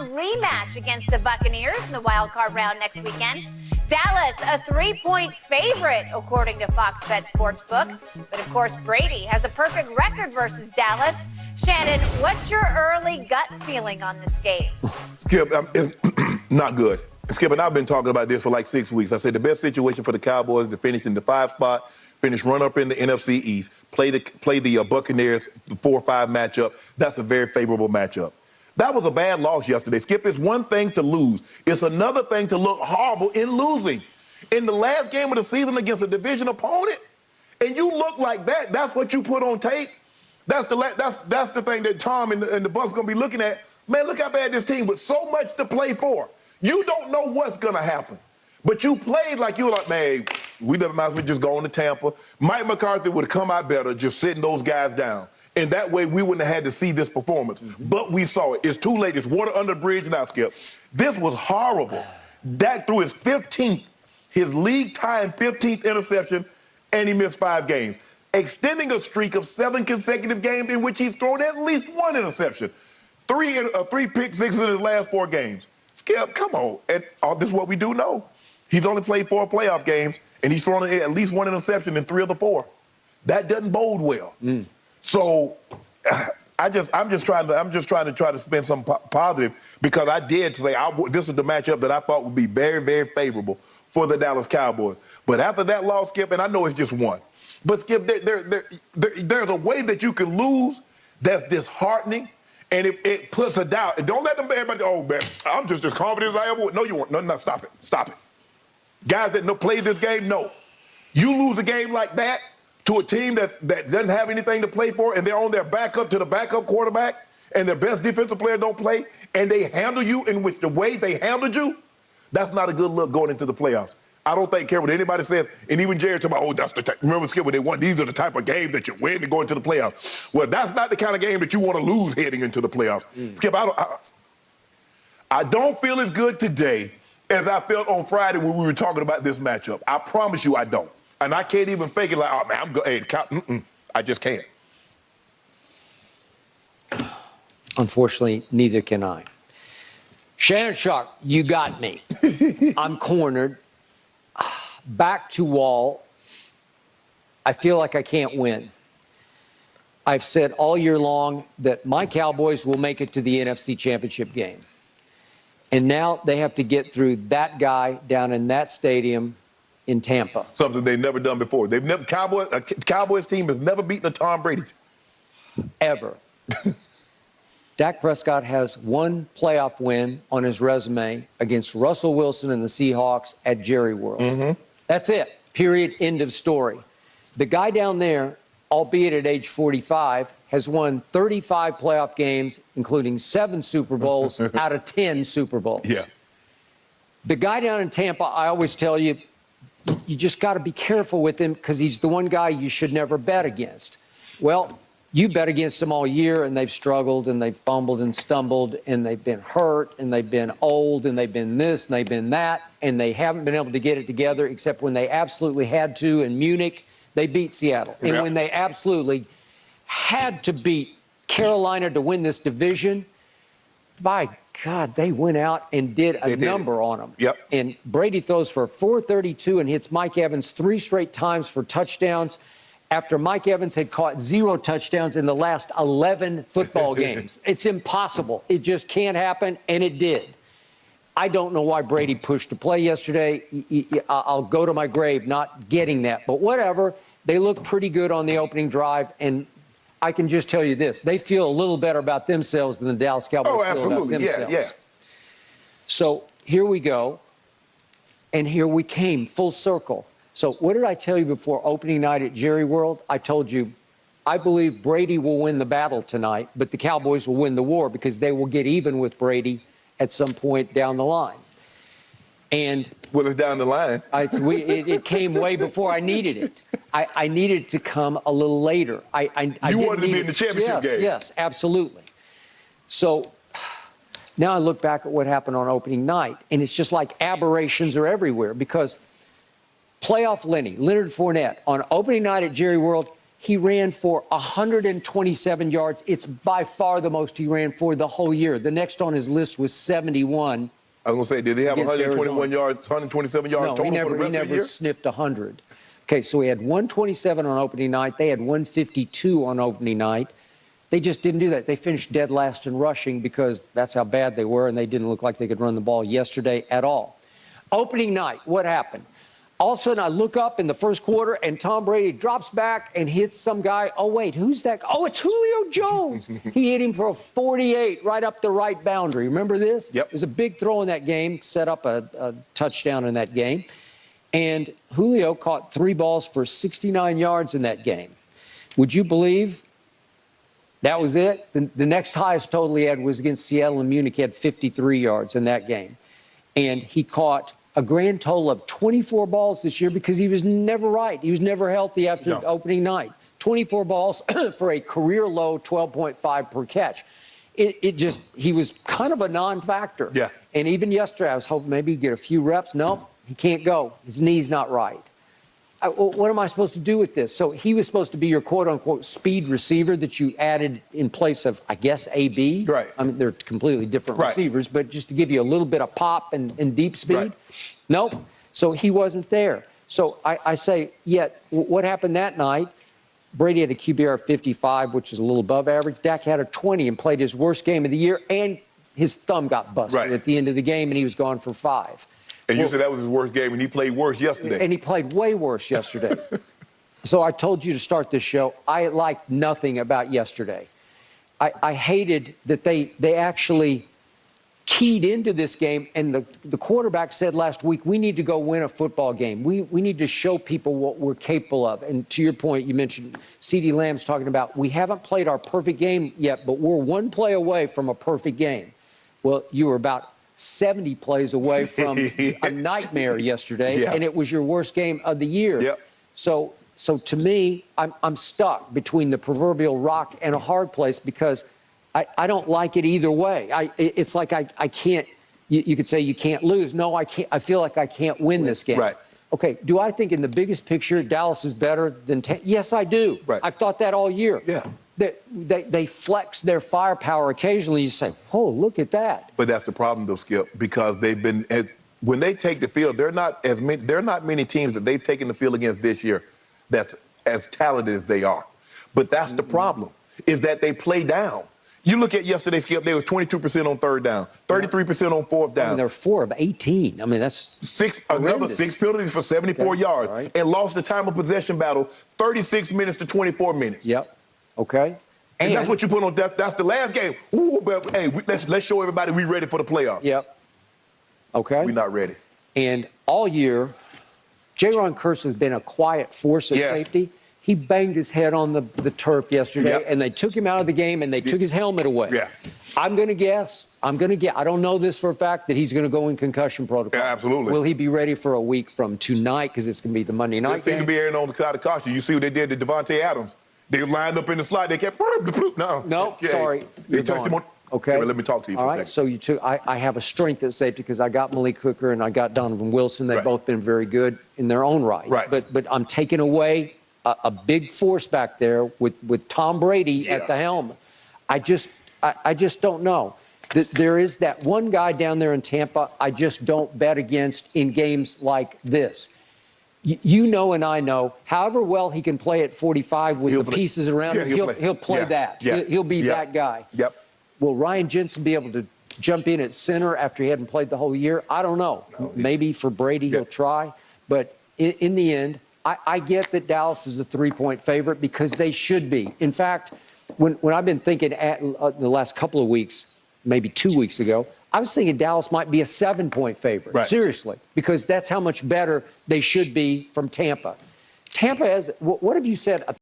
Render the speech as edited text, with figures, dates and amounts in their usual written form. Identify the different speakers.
Speaker 1: rematch against the Buccaneers in the wild card round next weekend. Dallas, a 3-point favorite, according to Fox Bet Sportsbook. But of course, Brady has a perfect record versus Dallas. Shannon, what's your early gut feeling on this game?
Speaker 2: Skip, it's not good. Skip, and I've been talking about this for like 6 weeks. I said the best situation for the Cowboys to finish in the 5 spot, finish run-up in the NFC East, play the Buccaneers, the 4-5 matchup. That's a very favorable matchup. That was a bad loss yesterday. Skip, it's one thing to lose. It's another thing to look horrible in losing. In the last game of the season against a division opponent, and you look like that, that's what you put on tape. That's the thing that Tom and the Bucs going to be looking at. Man, look how bad this team with so much to play for. You don't know what's going to happen. But you played like you were like, man, we might as well just go on to Tampa. Mike McCarthy would have come out better just sitting those guys down. And that way we wouldn't have had to see this performance. But we saw it. It's too late. It's water under the bridge now, Skip. This was horrible. Dak threw his 15th, his league-tying 15th interception, and he missed 5 games, extending a streak of 7 consecutive games in which he's thrown at least 1 interception. 3 pick sixes in his last 4 games. Skip, come on. And this is what we do know. He's only played 4 playoff games, and he's thrown at least 1 interception in 3 of the 4. That doesn't bode well. So I'm just trying to spend some positive, because I did say this is the matchup that I thought would be very, very favorable for the Dallas Cowboys. But after that loss, Skip, and I know it's just 1, but Skip, there's a way that you can lose that's disheartening, and it puts a doubt. And don't let everybody, oh man, I'm just as confident as I ever was. No, you weren't. No, stop it. Stop it. Guys that play this game, no. You lose a game like that to a team that doesn't have anything to play for, and they're on their backup to the backup quarterback, and their best defensive player don't play, and they handle you in which the way they handled you, that's not a good look going into the playoffs. I don't care what anybody says, and even Jerry talking about, that's the type. Remember, Skip, when they won, these are the type of games that you win to go into the playoffs. Well, that's not the kind of game that you want to lose heading into the playoffs. Skip, I don't feel as good today as I felt on Friday when we were talking about this matchup. I promise you I don't. And I can't even fake it like, oh, man, I'm good. I just can't.
Speaker 3: Unfortunately, neither can I. Shannon Sharp, you got me. I'm cornered. Back to wall. I feel like I can't win. I've said all year long that my Cowboys will make it to the NFC Championship game. And now they have to get through that guy down in that stadium in Tampa.
Speaker 2: Something they've never done before. Cowboys team has never beaten a Tom Brady team.
Speaker 3: Ever. Dak Prescott has 1 playoff win on his resume against Russell Wilson and the Seahawks at Jerry World. That's it. Period. End of story. The guy down there, albeit at age 45, has won 35 playoff games, including 7 Super Bowls out of 10 Super Bowls.
Speaker 2: Yeah.
Speaker 3: The guy down in Tampa, I always tell you, you just got to be careful with him, because he's the one guy you should never bet against. Well, you bet against them all year, and they've struggled, and they've fumbled and stumbled, and they've been hurt, and they've been old, and they've been this, and they've been that, and they haven't been able to get it together, except when they absolutely had to in Munich, they beat Seattle. And when they absolutely had to beat Carolina to win this division, by God, they went out and did a number on them.
Speaker 2: Yep.
Speaker 3: And Brady throws for 432 and hits Mike Evans 3 straight times for touchdowns, after Mike Evans had caught 0 touchdowns in the last 11 football games. It's impossible. It just can't happen, and it did. I don't know why Brady pushed to play yesterday. I'll go to my grave not getting that, but whatever. They look pretty good on the opening drive, and I can just tell you this. They feel a little better about themselves than the Dallas Cowboys feel about themselves.
Speaker 2: Yeah.
Speaker 3: So here we go, and here we came full circle. So what did I tell you before opening night at Jerry World? I told you, I believe Brady will win the battle tonight, but the Cowboys will win the war, because they will get even with Brady at some point down the line. And
Speaker 2: well, it's down the line.
Speaker 3: It came way before I needed it. I needed it to come a little later.
Speaker 2: You wanted to be in the championship game.
Speaker 3: Yes, absolutely. So now I look back at what happened on opening night, and it's just like aberrations are everywhere, because playoff Leonard Fournette, on opening night at Jerry World, he ran for 127 yards. It's by far the most he ran for the whole year. The next on his list was 71.
Speaker 2: I was going to say, did he have 121 yards, 127 yards total for the rest of the year?
Speaker 3: He never sniffed 100. Okay, so he had 127 on opening night. They had 152 on opening night. They just didn't do that. They finished dead last in rushing because that's how bad they were, and they didn't look like they could run the ball yesterday at all. Opening night, what happened? All of a sudden, I look up in the first quarter, and Tom Brady drops back and hits some guy. Oh, wait, who's that? Oh, it's Julio Jones. He hit him for a 48 right up the right boundary. Remember this?
Speaker 2: Yep.
Speaker 3: It was a big throw in that game, set up a touchdown in that game. And Julio caught 3 balls for 69 yards in that game. Would you believe that was it? The next highest total he had was against Seattle and Munich. He had 53 yards in that game. And he caught a grand total of 24 balls this year because he was never right. He was never healthy after opening night. 24 balls for a career low 12.5 per catch. He was kind of a non-factor.
Speaker 2: Yeah.
Speaker 3: And even yesterday, I was hoping maybe he'd get a few reps. Nope, he can't go. His knee's not right. What am I supposed to do with this? So he was supposed to be your quote-unquote speed receiver that you added in place of, I guess, AB.
Speaker 2: Right.
Speaker 3: I mean, they're completely different receivers, but just to give you a little bit of pop and deep speed.
Speaker 2: Right.
Speaker 3: Nope. So he wasn't there. So I say, what happened that night? Brady had a QBR of 55, which is a little above average. Dak had a 20 and played his worst game of the year, and his thumb got busted at the end of the game, and he was gone for 5.
Speaker 2: And you said that was his worst game, and he played worse yesterday.
Speaker 3: And he played way worse yesterday. So I told you to start this show. I liked nothing about yesterday. I hated that they actually keyed into this game, and the quarterback said last week, we need to go win a football game. We need to show people what we're capable of. And to your point, you mentioned CeeDee Lamb's talking about, we haven't played our perfect game yet, but we're one play away from a perfect game. Well, you were about 70 plays away from a nightmare yesterday, and it was your worst game of the year.
Speaker 2: Yep.
Speaker 3: So to me, I'm stuck between the proverbial rock and a hard place because I don't like it either way. It's like I can't. You could say you can't lose. No, I can't. I feel like I can't win this game.
Speaker 2: Right.
Speaker 3: Okay. Do I think in the biggest picture Dallas is better than? Yes, I do.
Speaker 2: Right.
Speaker 3: I've thought that all year.
Speaker 2: Yeah.
Speaker 3: They flex their firepower occasionally. You say, oh, look at that.
Speaker 2: But that's the problem, though, Skip, because they've been when they take the field, there are not many teams that they've taken the field against this year that's as talented as they are. But that's the problem, is that they play down. You look at yesterday, Skip, they was 22% on third down, 33% on fourth down.
Speaker 3: I mean, they're 4 of 18. I mean, that's
Speaker 2: another 6 penalties for 74 yards, and lost the time of possession battle 36 minutes to 24 minutes.
Speaker 3: Yep. Okay.
Speaker 2: And that's what you put on. That's the last game. Ooh, but hey, let's show everybody we ready for the playoffs.
Speaker 3: Yep. Okay.
Speaker 2: We're not ready.
Speaker 3: And all year, Jaron Kearse has been a quiet force of safety. He banged his head on the turf yesterday, and they took him out of the game, and they took his helmet away.
Speaker 2: Yeah.
Speaker 3: I'm going to guess. I don't know this for a fact, that he's going to go in concussion protocol.
Speaker 2: Yeah, absolutely.
Speaker 3: Will he be ready for a week from tonight? Because it's going to be the Monday night
Speaker 2: They
Speaker 3: game.
Speaker 2: seem to be erring on the side of caution. You see what they did to Devontae Adams. They lined up in the slide. They kept no.
Speaker 3: Sorry.
Speaker 2: They touched him on.
Speaker 3: Okay.
Speaker 2: Let me talk to you for
Speaker 3: All
Speaker 2: a
Speaker 3: right.
Speaker 2: second.
Speaker 3: So I have a strength at safety because I got Malik Hooker and I got Donovan Wilson. They've both been very good in their own rights.
Speaker 2: Right.
Speaker 3: But I'm taking away a big force back there with Tom Brady at the helm. I just don't know. There is that one guy down there in Tampa I just don't bet against in games like this. You know, and I know, however well he can play at 45 with the pieces around him, he'll play that. He'll be that guy.
Speaker 2: Yep.
Speaker 3: Will Ryan Jensen be able to jump in at center after he hadn't played the whole year? I don't know. Maybe for Brady he'll try. But in the end, I get that Dallas is a 3-point favorite because they should be. In fact, when I've been thinking the last couple of weeks, maybe 2 weeks ago, I was thinking Dallas might be a 7-point favorite.
Speaker 2: Right.
Speaker 3: Seriously, because that's how much better they should be from Tampa. Tampa has, what have you said, a